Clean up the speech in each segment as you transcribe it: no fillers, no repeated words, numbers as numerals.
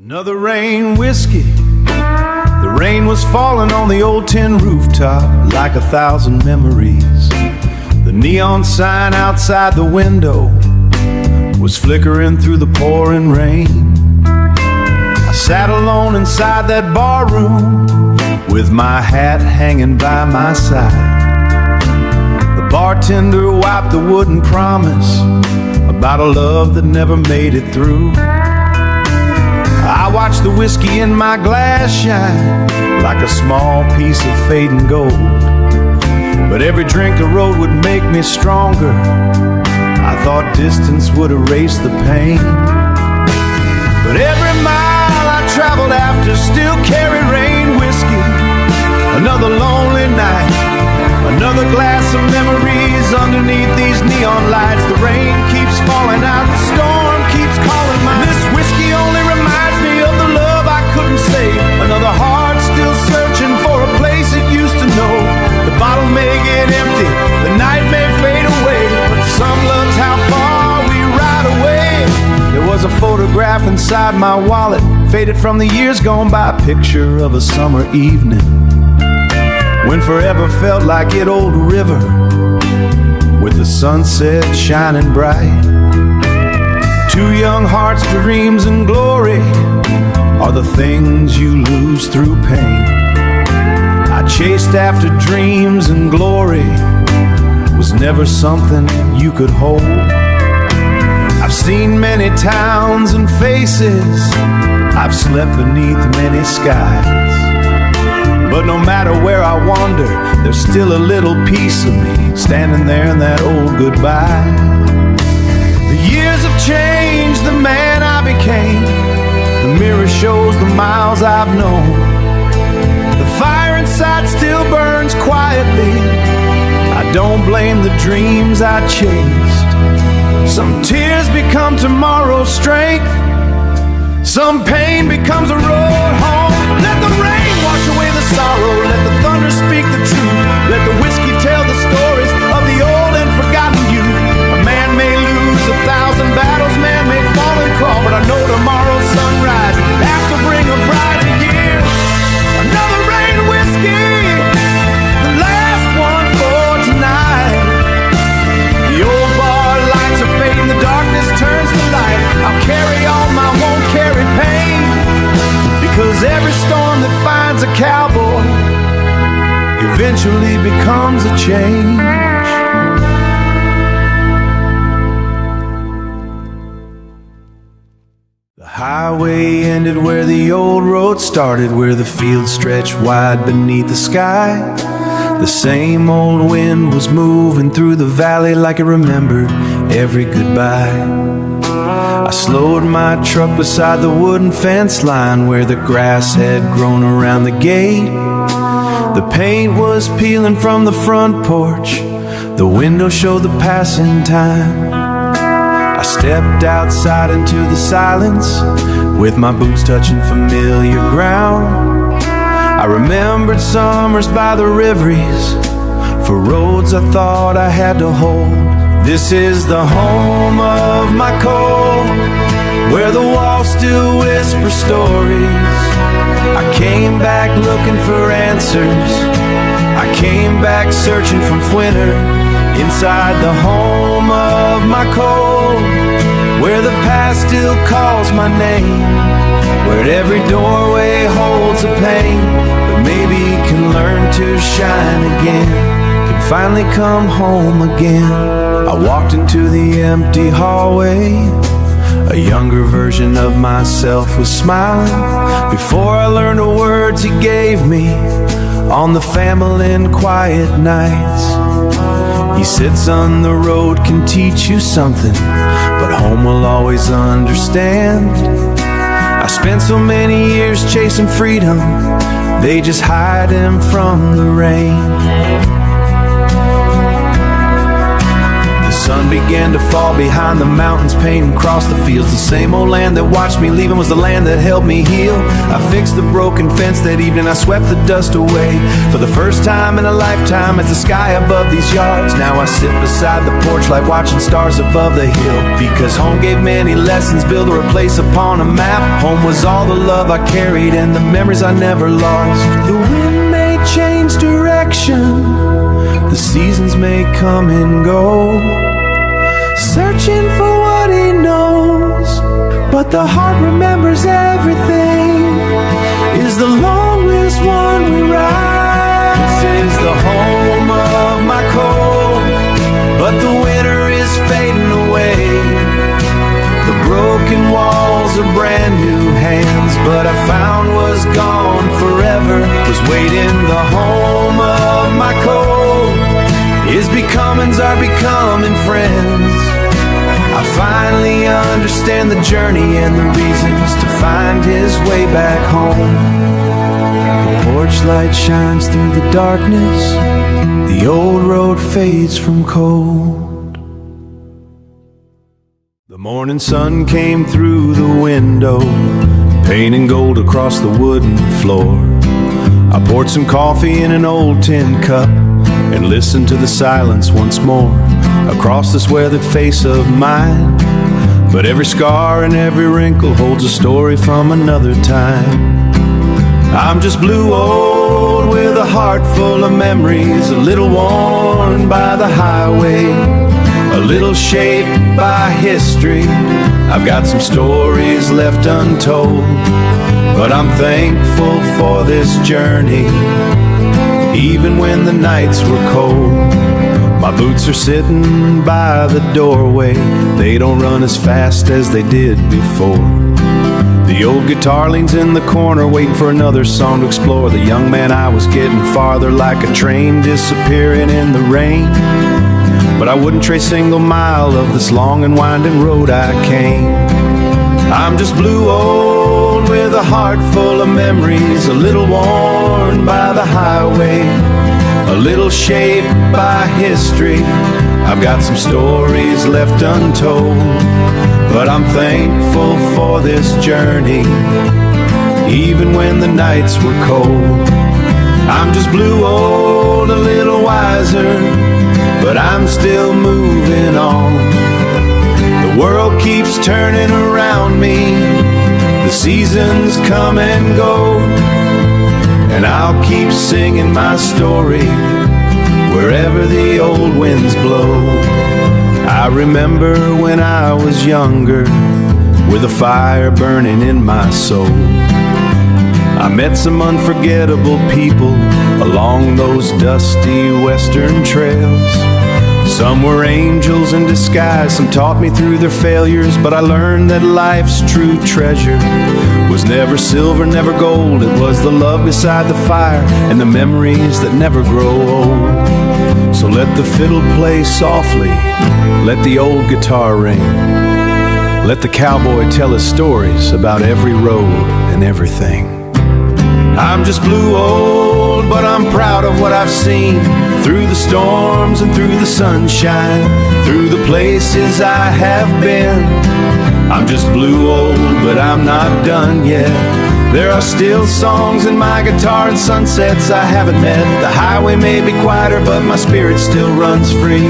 Another rain whiskey. The rain was falling on the old tin rooftop like 1,000 memories. The neon sign outside the window was flickering through the pouring rain. I sat alone inside that bar room with my hat hanging by my side. The bartender wiped the wooden promise about a love that never made it through. I watched the whiskey in my glass shine like a small piece of fading gold. But every drink I rode would make me stronger. I thought distance would erase the pain. But every mile I traveled after still carried rain whiskey. Another lonely night, another glass of memories underneath these neon lights. The rain keeps falling out, the storm keeps calling mine. This whiskey only reminds me of the love I couldn't save. Another heart still searching for a place it used to know. The bottle may get empty, the night may fade away, but some love's how far we ride away. There was a photograph inside my wallet, faded from the years gone by, a picture of a summer evening when forever felt like an old river with the sunset shining bright. Two young hearts, dreams and glory are the things you lose through pain. I chased after dreams and glory was never something you could hold. I've seen many towns and faces, I've slept beneath many skies. But no matter where I wander, there's still a little piece of me standing there in that old goodbye. The years have changed the man I became. The mirror shows the miles I've known. The fire inside still burns quietly. I don't blame the dreams I chased. Some tears become tomorrow's strength. Some pain becomes a road home. Let the rain wash away the sorrow. Let the thunder speak the truth. Let the whiskey tell the stories of the old and forgotten youth. A man may lose 1,000 battles, man may fall and crawl, but I know tomorrow's sunrise has to bring a brighter year. Another rain whiskey, the last one for tonight. The old bar lights are fading, the darkness turns to light. I'll carry on, I won't carry pain, because every storm that finds a cowboy eventually becomes a change. The highway ended where the old road started, where the fields stretched wide beneath the sky. The same old wind was moving through the valley like it remembered every goodbye. I slowed my truck beside the wooden fence line where the grass had grown around the gate. The paint was peeling from the front porch. The window showed the passing time. I stepped outside into the silence with my boots touching familiar ground. I remembered summers by the riveries for roads I thought I had to hold. This is the home of my cold, where the walls still whisper stories. I came back looking for answers. I came back searching from winter. Inside the home of my cold, where the past still calls my name, where every doorway holds a pain, but maybe can learn to shine again, can finally come home again. I walked into the empty hallway. A younger version of myself was smiling before I learned the words he gave me on the family and quiet nights. He said, son, the road can teach you something, but home will always understand. I spent so many years chasing freedom, they just hide him from the rain. The sun began to fall behind the mountains, painting across the fields. The same old land that watched me leaving was the land that helped me heal. I fixed the broken fence that evening, I swept the dust away. For the first time in a lifetime, it's the sky above these yards. Now I sit beside the porch like watching stars above the hill. Because home gave many lessons, built a place upon a map. Home was all the love I carried and the memories I never lost. The wind may change direction, the seasons may come and go, searching for what he knows, but the heart remembers everything. Is the longest one we ride. This is the home of my cold, but the winter is fading away. The broken walls are brand new hands, but I found was gone forever was waiting. The home of my cold is becomings are becoming friends. I finally understand the journey and the reasons to find his way back home. The porch light shines through the darkness, the old road fades from cold. The morning sun came through the window, painting gold across the wooden floor. I poured some coffee in an old tin cup and listened to the silence once more across this weathered face of mine. But every scar and every wrinkle holds a story from another time. I'm just blue old with a heart full of memories, a little worn by the highway, a little shaped by history. I've got some stories left untold, but I'm thankful for this journey, even when the nights were cold. My boots are sitting by the doorway, they don't run as fast as they did before. The old guitar leans in the corner, waiting for another song to explore. The young man I was getting farther, like a train disappearing in the rain. But I wouldn't trade a single mile of this long and winding road I came. I'm just blue old with a heart full of memories, a little worn by the highway, a little shaped by history. I've got some stories left untold, but I'm thankful for this journey, even when the nights were cold. I'm just blue old, a little wiser, but I'm still moving on. The world keeps turning around me, the seasons come and go, and I'll keep singing my story wherever the old winds blow. I remember when I was younger, with a fire burning in my soul. I met some unforgettable people along those dusty western trails. Some were angels in disguise, some taught me through their failures, but I learned that life's true treasure was never silver, never gold. It was the love beside the fire and the memories that never grow old. So let the fiddle play softly, let the old guitar ring, let the cowboy tell his stories about every road and everything. I'm just blue old, but I'm proud of what I've seen, through the storms and through the sunshine, through the places I have been. I'm just blue old, but I'm not done yet. There are still songs in my guitar and sunsets I haven't met. The highway may be quieter, but my spirit still runs free,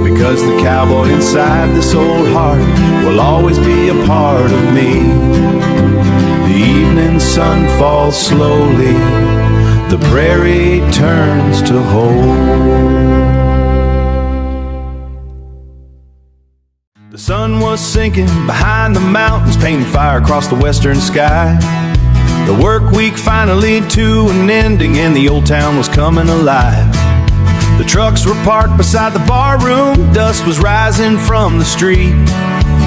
because the cowboy inside this old heart will always be a part of me. The evening sun falls slowly, the prairie turns to whole. The sun was sinking behind the mountains, painting fire across the western sky. The work week finally to an ending, and the old town was coming alive. The trucks were parked beside the bar room, dust was rising from the street.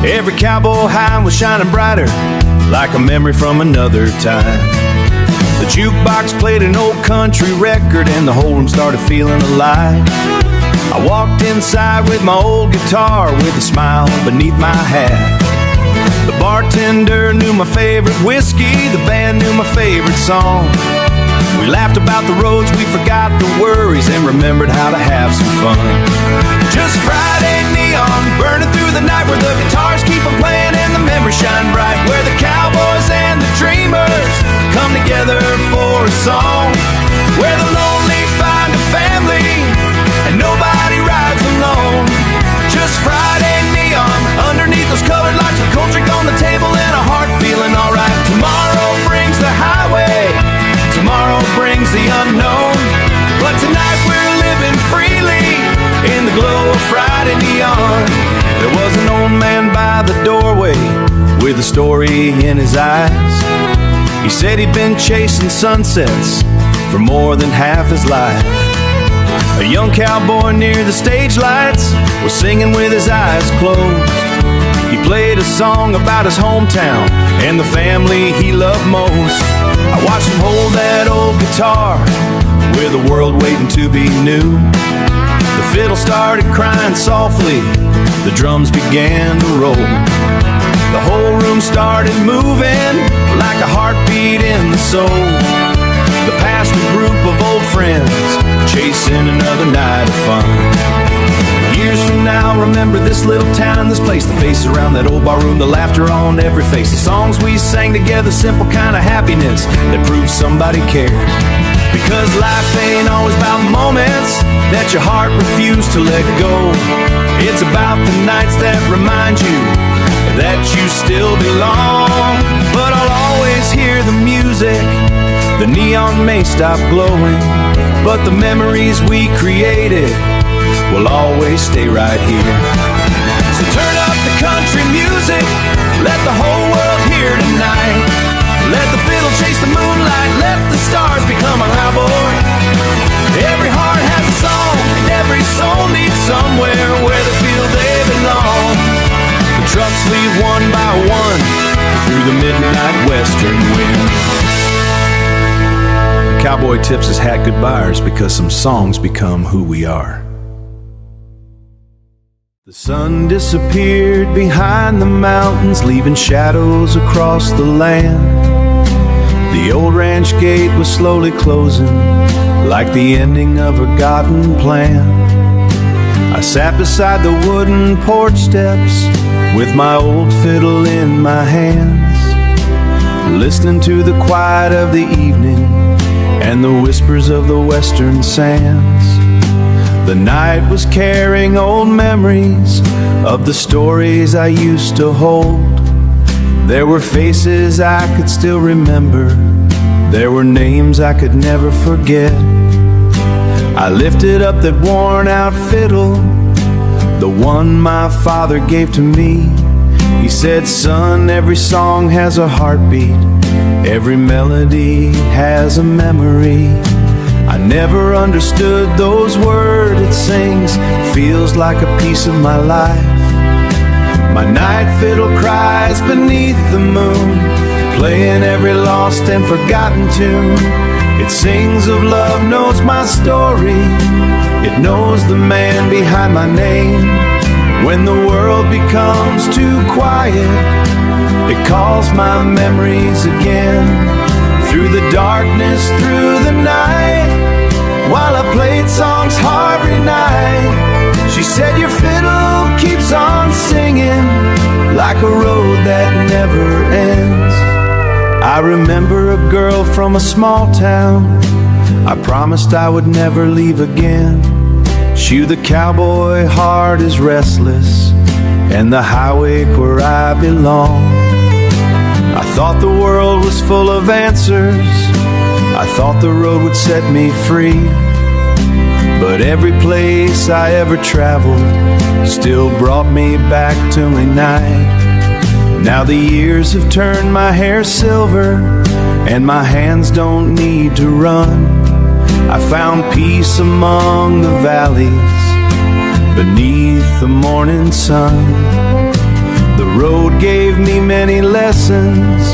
Every cowboy hind was shining brighter, like a memory from another time. The jukebox played an old country record, and the whole room started feeling alive. I walked inside with my old guitar, with a smile beneath my hat. The bartender knew my favorite whiskey, the band knew my favorite song. We laughed about the roads, we forgot the worries, and remembered how to have some fun. Just Friday neon, burning through the night, where the guitars keep on playing and the memories shine bright, where the cowboys and the dreamers come together for a song, where the lonely find a family and nobody rides alone. Just Friday neon, underneath those colored lights, with cold drink on the table and a heart feeling alright. Tomorrow brings the highway, tomorrow brings the unknown, but tonight we're living freely in the glow of Friday neon. There was an old man by the doorway with a story in his eyes. He said he'd been chasing sunsets for more than half his life. A young cowboy near the stage lights was singing with his eyes closed. He played a song about his hometown and the family he loved most. I watched him hold that old guitar with the world waiting to be new. The fiddle started crying softly, the drums began to roll. The whole room started moving like a heartbeat in the soul. The past a group of old friends chasing another night of fun. Years from now, remember this little town and this place, the face around that old bar room, the laughter on every face, the songs we sang together, simple kind of happiness that proves somebody cared. Because life ain't always about moments that your heart refused to let go. It's about the nights that remind you that you still belong. But I'll always hear the music. The neon may stop glowing, but the memories we created will always stay right here. So turn up the country music, let the whole world hear tonight. Let the fiddle chase the moonlight, let the stars become our cowboy. Every heart has a song, and every soul needs somewhere where they feel they belong. The trucks leave one by one through the midnight western wind. Cowboy tips his hat goodbyes because some songs become who we are. The sun disappeared behind the mountains, leaving shadows across the land. The old ranch gate was slowly closing, like the ending of a forgotten plan. I sat beside the wooden porch steps with my old fiddle in my hands, listening to the quiet of the evening and the whispers of the western sands. The night was carrying old memories of the stories I used to hold. There were faces I could still remember, there were names I could never forget. I lifted up that worn out fiddle, the one my father gave to me. He said, son, every song has a heartbeat, every melody has a memory. I never understood those words it sings, feels like a piece of my life. My night fiddle cries beneath the moon, playing every lost and forgotten tune. It sings of love, knows my story, it knows the man behind my name. When the world becomes too quiet, it calls my memories again. Through the darkness, through the night, while I played songs every night, she said your fiddle keeps on singing like a road that never ends. I remember a girl from a small town, I promised I would never leave again. She, the cowboy heart is restless, and the highway where I belong. I thought the world was full of answers, I thought the road would set me free. But every place I ever traveled still brought me back to my night. Now the years have turned my hair silver, and my hands don't need to run. I found peace among the valleys, beneath the morning sun. The road gave me many lessons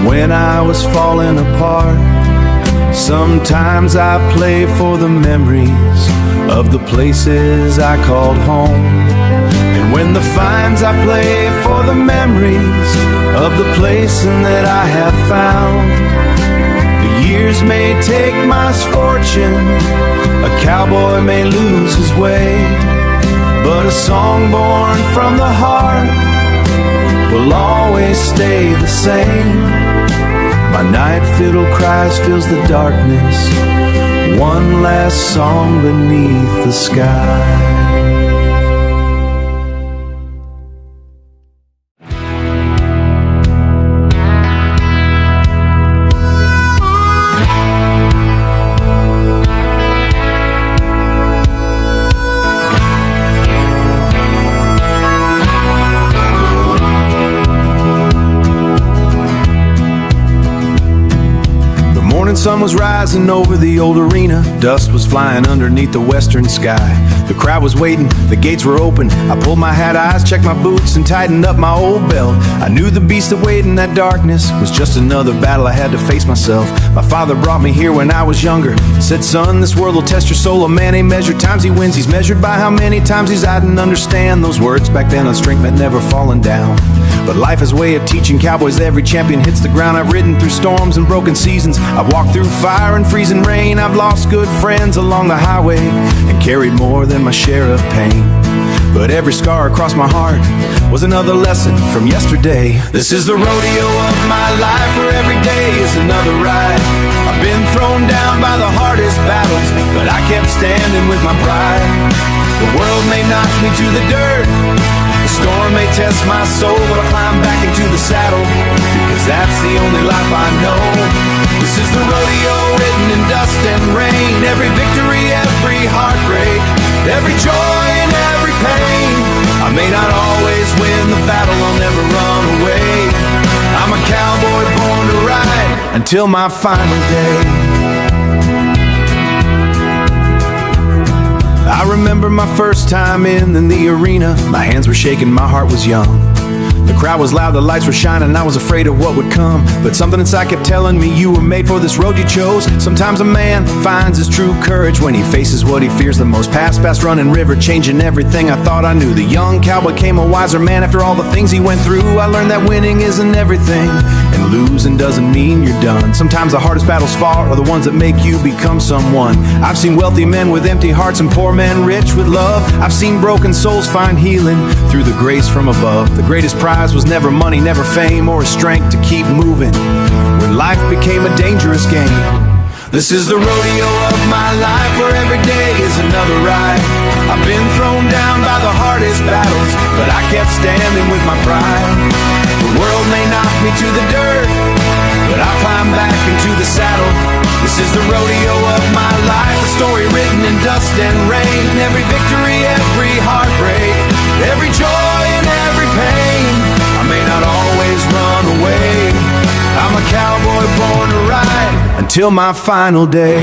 when I was falling apart. Sometimes I play for the memories of the places I called home. And when the finds, I play for the memories of the place that I have found. The years years may take misfortune, a cowboy may lose his way, but a song born from the heart will always stay the same. My night fiddle cries, fills the darkness, one last song beneath the sky. Sun was rising over the old arena. Dust was flying underneath the western sky. The crowd was waiting, the gates were open. I pulled my hat eyes, checked my boots, and tightened up my old belt. I knew the beast that weighed in that darkness was just another battle I had to face myself. My father brought me here when I was younger. Said, son, this world will test your soul. A man ain't measured times he wins. He's measured by how many times he's I didn't understand those words back then. On strength meant never falling down. But life is a way of teaching cowboys. Every champion hits the ground. I've ridden through storms and broken seasons. I've walked through fire and freezing rain. I've lost good friends along the highway and carried more than my share of pain. But every scar across my heart was another lesson from yesterday. This is the rodeo of my life, where every day is another ride. I've been thrown down by the hardest battles, but I kept standing with my pride. The world may knock me to the dirt, the storm may test my soul, but I'll climb back into the saddle, because that's the only life I know. This is the rodeo written in dust and rain. Every victory, every heartbreak, every joy and every pain. I may not always win the battle, I'll never run away. I'm a cowboy born to ride until my final day. I remember my first time in the arena. My hands were shaking, my heart was young. The crowd was loud, the lights were shining, and I was afraid of what would come. But something inside kept telling me, you were made for this road you chose. Sometimes a man finds his true courage when he faces what he fears the most. Past running river, changing everything I thought I knew. The young cowboy came a wiser man after all the things he went through. I learned that winning isn't everything, and losing doesn't mean you're done. Sometimes the hardest battles fought are the ones that make you become someone. I've seen wealthy men with empty hearts and poor men rich with love. I've seen broken souls find healing through the grace from above. The greatest prize was never money, never fame, or a strength to keep moving when life became a dangerous game. This is the rodeo of my life, where every day is another ride. I've been thrown down by the hardest battles, but I kept standing with my pride. The world may knock me to the dirt, but I'll climb back into the saddle. This is the rodeo of my life, a story written in dust and rain. Every victory, every heartbreak, every joy and every pain. I may not always run away. I'm a cowboy born to ride until my final day.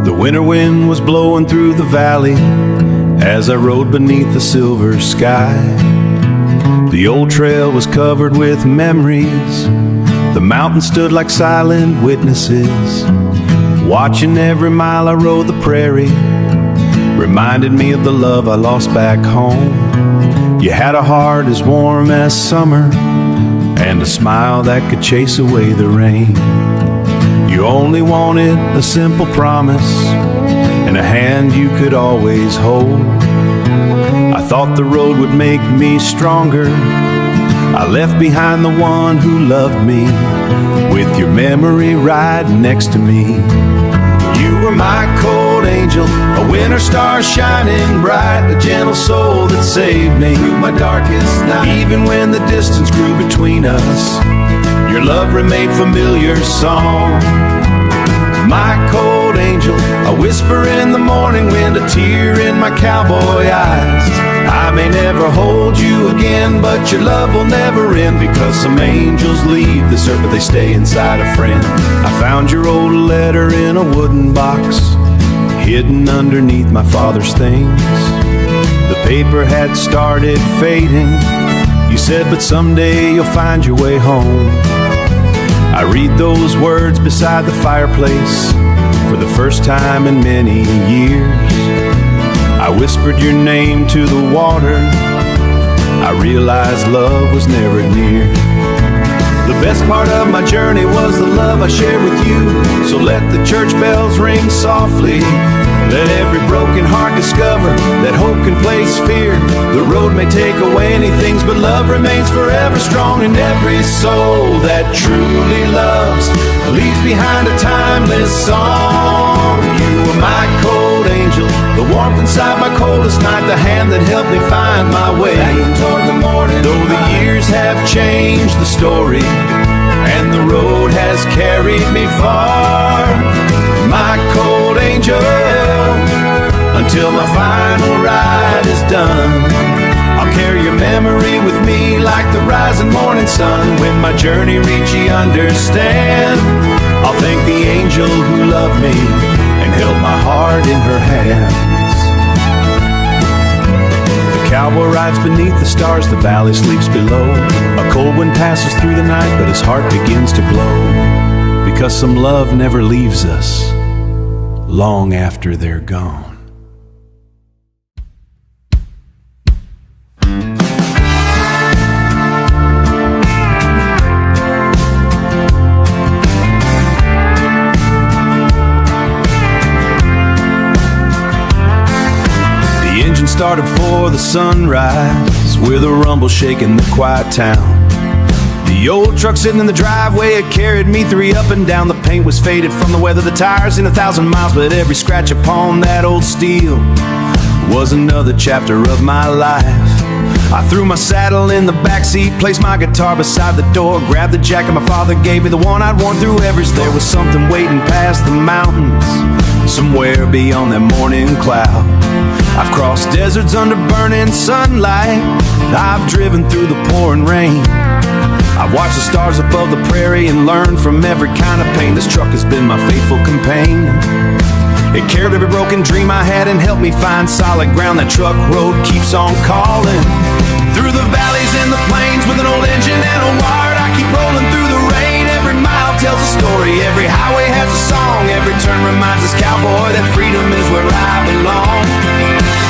The winter wind was blowing through the valley as I rode beneath the silver sky. The old trail was covered with memories. The mountains stood like silent witnesses. Watching every mile I rode the prairie reminded me of the love I lost back home. You had a heart as warm as summer and a smile that could chase away the rain. You only wanted a simple promise and a hand you could always hold. I thought the road would make me stronger. I left behind the one who loved me, with your memory right next to me. You were my cold angel, a winter star shining bright, a gentle soul that saved me through my darkest night. Even when the distance grew between us, your love remained familiar song. My cold angel, a whisper in the morning wind, a tear in my cowboy eyes. I may never hold you again, but your love will never end, because some angels leave this earth, but they stay inside a friend. I found your old letter in a wooden box, hidden underneath my father's things. The paper had started fading. You said, but someday you'll find your way home. I read those words beside the fireplace for the first time in many years. I whispered your name to the water. I realized love was never near. The best part of my journey was the love I shared with you. So let the church bells ring softly. Let every broken heart discover that hope can place fear. The road may take away any things, but love remains forever strong. And every soul that truly loves leaves behind a timeless song. You were my cold angel, the warmth inside my coldest night, the hand that helped me find my way toward the morning. Though the years have changed the story and the road has carried me far, my cold angel, until my final ride is done, I'll carry your memory with me like the rising morning sun. When my journey reaches ye understand, I'll thank the angel who loved me and held my heart in her hands. The cowboy rides beneath the stars, the valley sleeps below. A cold wind passes through the night, but his heart begins to glow, because some love never leaves us long after they're gone. The engine started for the sunrise, with a rumble shaking the quiet town. The old truck sitting in the driveway had carried me 3 up and down. The paint was faded from the weather, the tires in 1,000 miles, but every scratch upon that old steel was another chapter of my life. I threw my saddle in the backseat, placed my guitar beside the door, grabbed the jacket my father gave me, the one I'd worn through every storm. There was something waiting past the mountains, somewhere beyond that morning cloud. I've crossed deserts under burning sunlight, I've driven through the pouring rain. I've watched the stars above the prairie and learned from every kind of pain. This truck has been my faithful companion. It carried every broken dream I had and helped me find solid ground. That truck road keeps on calling. Through the valleys and the plains with an old engine and a wire, I keep rolling through the rain. Every mile tells a story, every highway has a song. Every turn reminds us, cowboy, that freedom is where I belong.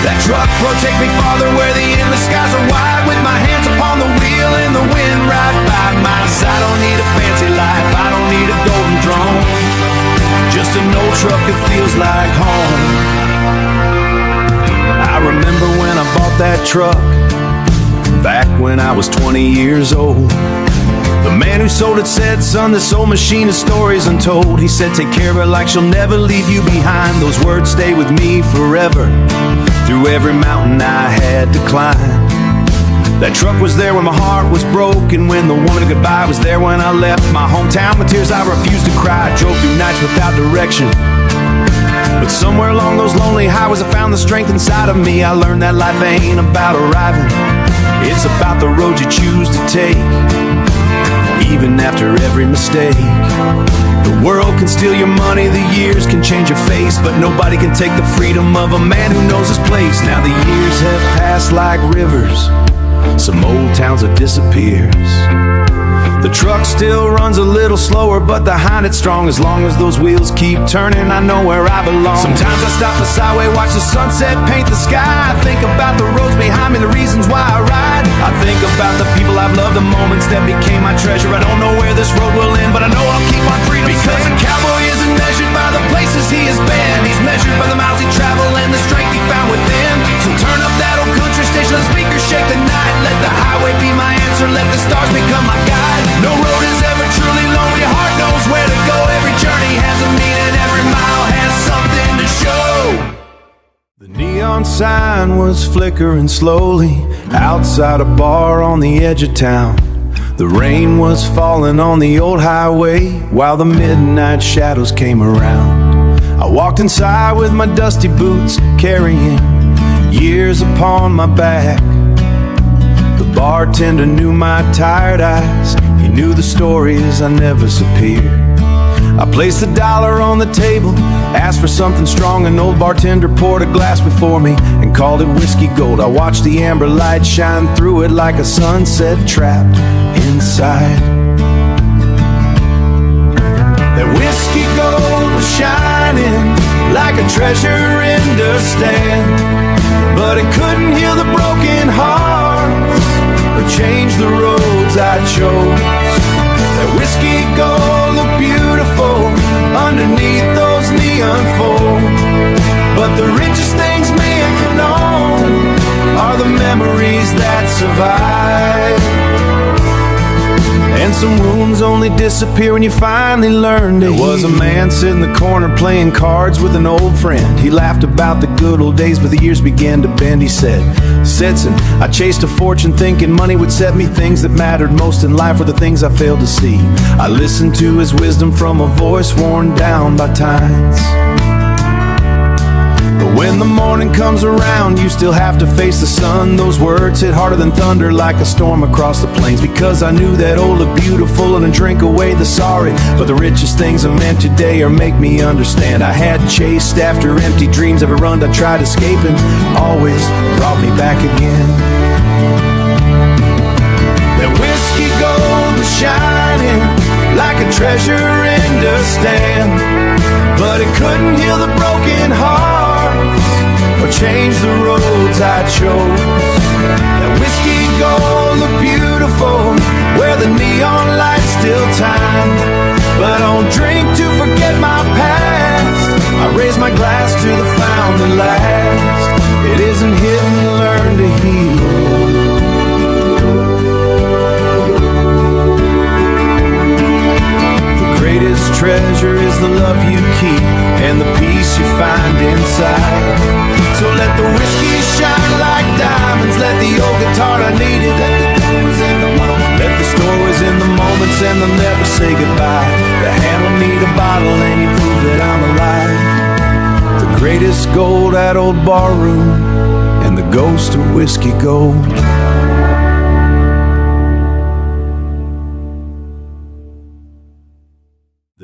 That truck road take me farther where the endless skies are wide, with my hands upon the wheel and the wind right by my side. I don't need a fancy life, I don't need a golden drone, just an old truck that feels like home. I remember when I bought that truck, back when I was 20 years old. The man who sold it said, son, this old machine is stories untold. He said, take care of her like she'll never leave you behind. Those words stay with me forever, through every mountain I had to climb. That truck was there when my heart was broken, when the woman of goodbye was there when I left my hometown. With tears I refused to cry, I drove through nights without direction, but somewhere along those lonely highways I found the strength inside of me. I learned that life ain't about arriving, it's about the road you choose to take, even after every mistake. The world can steal your money, the years can change your face, but nobody can take the freedom of a man who knows his place. Now the years have passed like rivers, some old towns have disappeared. The truck still runs a little slower, but the hind it's strong. As long as those wheels keep turning, I know where I belong. Sometimes I stop the sideway, watch the sunset paint the sky. I think about the roads behind me, the reasons why I ride. I think about the people I've loved, the moments that became my treasure. I don't know where this road will end, but I know I'll keep on freedom. Because a cowboy isn't measured by the places he has been, he's measured by the miles he traveled and the strength he found within. So turn up that old country station, let the speakers shake the night. Let the highway be my answer, let the stars become my guide. No road is ever truly lonely, your heart knows where to go. Every journey has a meaning, every mile has something to show. The neon sign was flickering slowly outside a bar on the edge of town. The rain was falling on the old highway while the midnight shadows came around. I walked inside with my dusty boots, carrying years upon my back. The bartender knew my tired eyes, he knew the stories I never disappeared. I placed $1 on the table, asked for something strong. An old bartender poured a glass before me and called it whiskey gold. I watched the amber light shine through it like a sunset trapped inside. treasure in to stand, but it couldn't heal the broken hearts or change the roads I chose. That whiskey gold looked beautiful underneath those neon folds, but the richest things men can own are the memories that survive. And some wounds only disappear when you finally learn to heal. There was a man sitting in the corner playing cards with an old friend. He laughed about the good old days, but the years began to bend. He said, "Stetson, I chased a fortune thinking money would set me. Things that mattered most in life were the things I failed to see. I listened to his wisdom from a voice worn down by times. But when the morning comes around, you still have to face the sun." Those words hit harder than thunder, like a storm across the plains. Because I knew that old looked beautiful and I'd drink away the sorry. But the richest things I meant today are make me understand. I had chased after empty dreams, every run I tried escaping always brought me back again. That whiskey gold was shining like a treasure in to stand, but it couldn't heal the broken hearts or change the roads I chose. That whiskey gold looked beautiful where the neon lights still time, but I don't drink to forget my past. I raise my glass to the found at last. It isn't hidden, learn to heal. Greatest treasure is the love you keep and the peace you find inside. So let the whiskey shine like diamonds, let the old guitar I needed, let the stories in the moments and they'll never say goodbye. The hand will need a bottle and you prove that I'm alive. The greatest gold, that old barroom and the ghost of whiskey gold.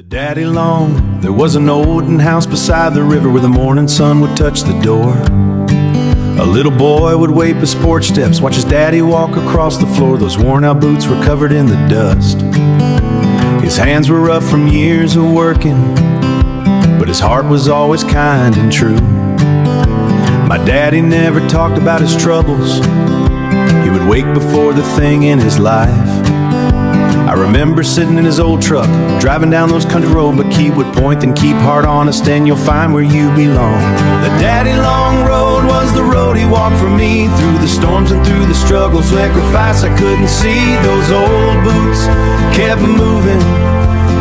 Daddy long, there was an olden house beside the river where the morning sun would touch the door. A little boy would wait his porch steps, watch his daddy walk across the floor. Those worn out boots were covered in the dust. His hands were rough from years of working, but his heart was always kind and true. My daddy never talked about his troubles. He would wake before the thing in his life. I remember sitting in his old truck, driving down those country roads, but keep would point and keep heart honest and you'll find where you belong. The daddy long road was the road he walked for me, through the storms and through the struggles, sacrifice I couldn't see. Those old boots kept moving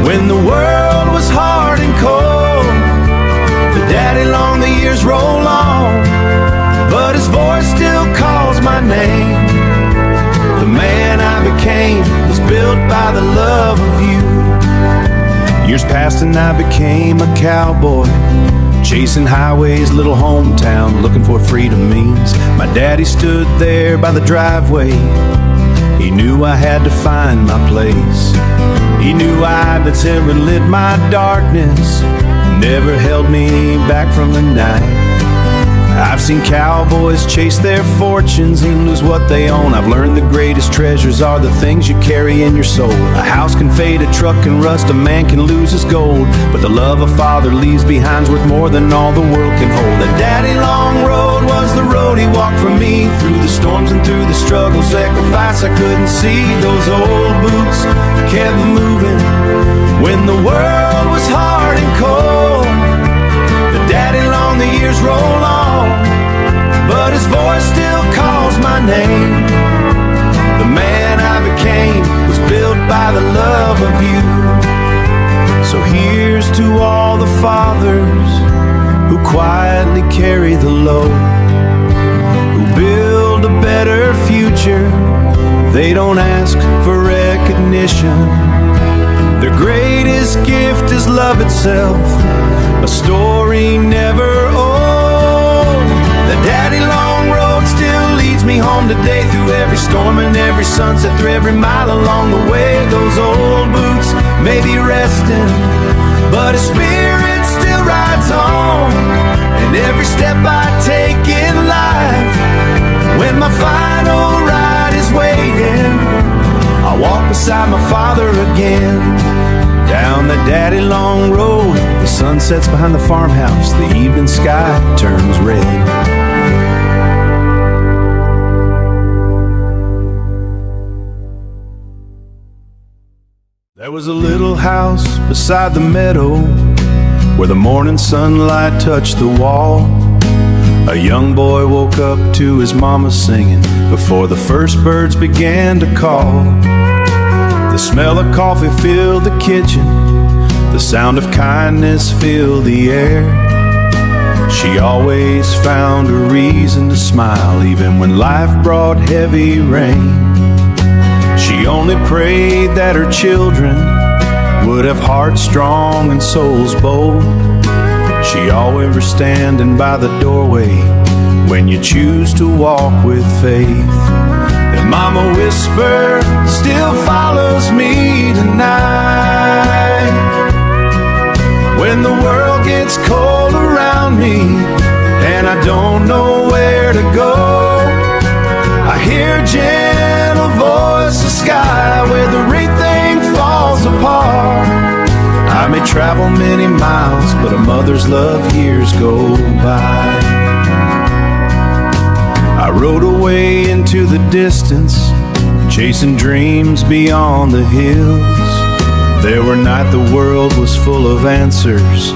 when the world was hard and cold. The daddy long, the years roll on, but his voice still calls my name. The man I became was built by the love of you. Years passed and I became a cowboy, chasing highways, little hometown, looking for what freedom means. My daddy stood there by the driveway. He knew I had to find my place. He knew I'd lit my darkness, never held me back from the night. I've seen cowboys chase their fortunes and lose what they own. I've learned the greatest treasures are the things you carry in your soul. A house can fade, a truck can rust, a man can lose his gold, but the love a father leaves behind's worth more than all the world can hold. The daddy long road was the road he walked for me, through the storms and through the struggles, sacrifice I couldn't see. Those old boots kept moving when the world was hard and cold. The daddy long, the years roll on, but his voice still calls my name. The man I became was built by the love of you. So here's to all the fathers who quietly carry the load, who build a better future. They don't ask for recognition. Their greatest gift is love itself, a story never old. The daddy long road still leads me home today, through every storm and every sunset, through every mile along the way. Those old boots may be resting, but his spirit still rides on. And every step I take in life, when my final ride is waiting, I'll walk beside my father again. Down the daddy long road, the sun sets behind the farmhouse, the evening sky turns red. There was a little house beside the meadow where the morning sunlight touched the wall. A young boy woke up to his mama singing before the first birds began to call. The smell of coffee filled the kitchen, the sound of kindness filled the air. She always found a reason to smile even when life brought heavy rain. She only prayed that her children would have hearts strong and souls bold. She always was standing by the doorway when you choose to walk with faith. And Mama whisper still follows me tonight. When the world gets cold around me and I don't know where to go, I hear a gentle voice of sky where the everything falls apart. I may travel many miles, but a mother's love years go by. I rode away into the distance, chasing dreams beyond the hills. There were nights the world was full of answers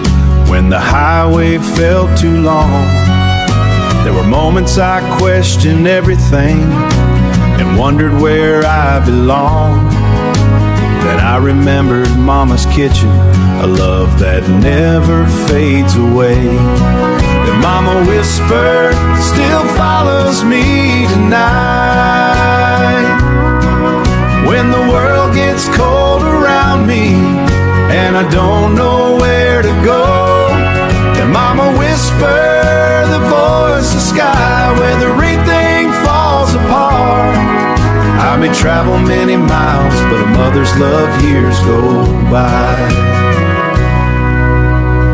when the highway felt too long. There were moments I questioned everything and wondered where I belonged. Then I remembered Mama's kitchen, a love that never fades away. And Mama whisper still follows me tonight. When the world gets cold around me and I don't know where to go, and Mama whisper the voice of sky where everything falls apart. I may travel many miles, but a mother's love years go by.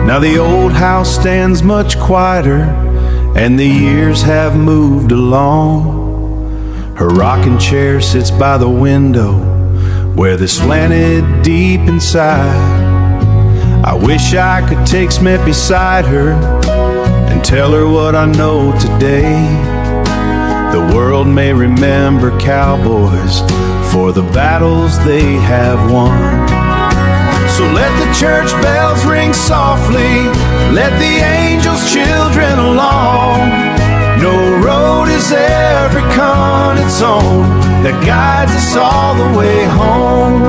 Now the old house stands much quieter, and the years have moved along. Her rocking chair sits by the window where this slanted deep inside. I wish I could take Smith beside her and tell her what I know today. The world may remember cowboys for the battles they have won. So let the church bells ring softly, let the angels' children along. No road has ever come its own that guides us all the way home.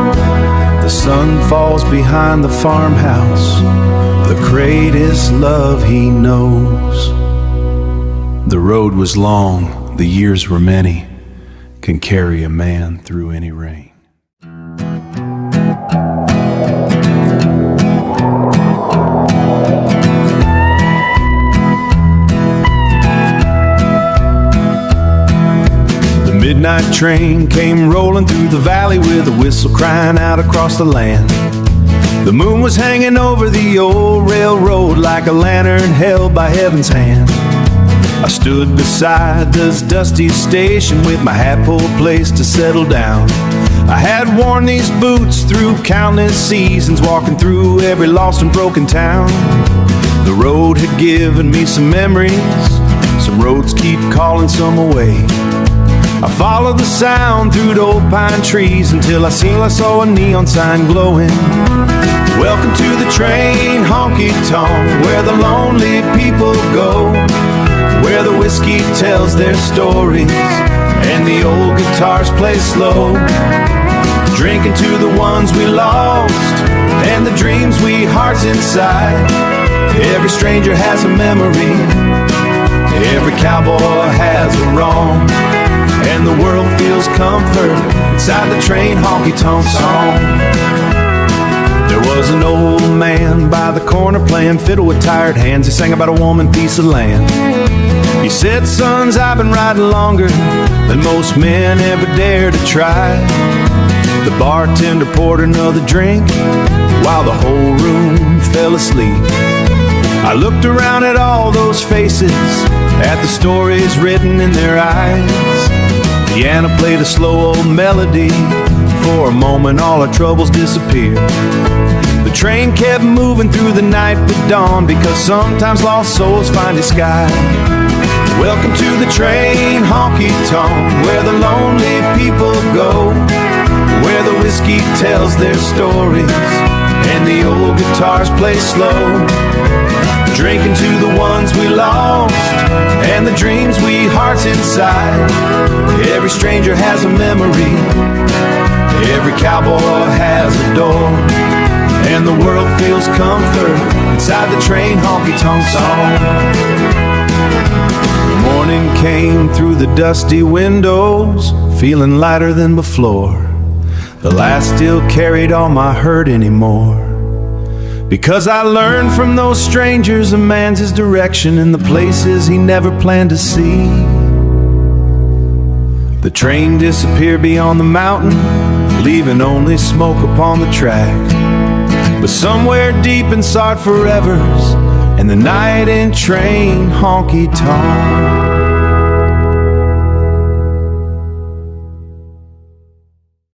The sun falls behind the farmhouse, the greatest love he knows. The road was long, the years were many, can carry a man through any rain. The midnight train came rolling through the valley with a whistle crying out across the land. The moon was hanging over the old railroad like a lantern held by heaven's hand. I stood beside this dusty station with my hat pulled place to settle down. I had worn these boots through countless seasons, walking through every lost and broken town. The road had given me some memories, some roads keep calling some away. I followed the sound through the old pine trees until I saw a neon sign glowing. Welcome to the train, Honky-Tonk, where the lonely people go, where the whiskey tells their stories and the old guitars play slow. Drinking to the ones we lost and the dreams we hearts inside. Every stranger has a memory, every cowboy has a wrong, and the world feels comfort inside the train honky-tonk song. There was an old man by the corner playing fiddle with tired hands. He sang about a woman, piece of land. He said, sons, I've been riding longer than most men ever dare to try. The bartender poured another drink while the whole room fell asleep. I looked around at all those faces, at the stories written in their eyes. Piano played a slow old melody. For a moment all our troubles disappeared. The train kept moving through the night with dawn, because sometimes lost souls find a sky. Welcome to the train, Honky-Tonk, where the lonely people go, where the whiskey tells their stories and the old guitars play slow. Drinking to the ones we lost and the dreams we hearts inside. Every stranger has a memory, every cowboy has a door, and the world feels comfort inside the train honky-tonk song. The morning came through the dusty windows, feeling lighter than before. The last still carried all my hurt anymore, because I learned from those strangers a man's his direction in the places he never planned to see. The train disappeared beyond the mountain, leaving only smoke upon the track. But somewhere deep inside forever's, and the night in train honky-tonk.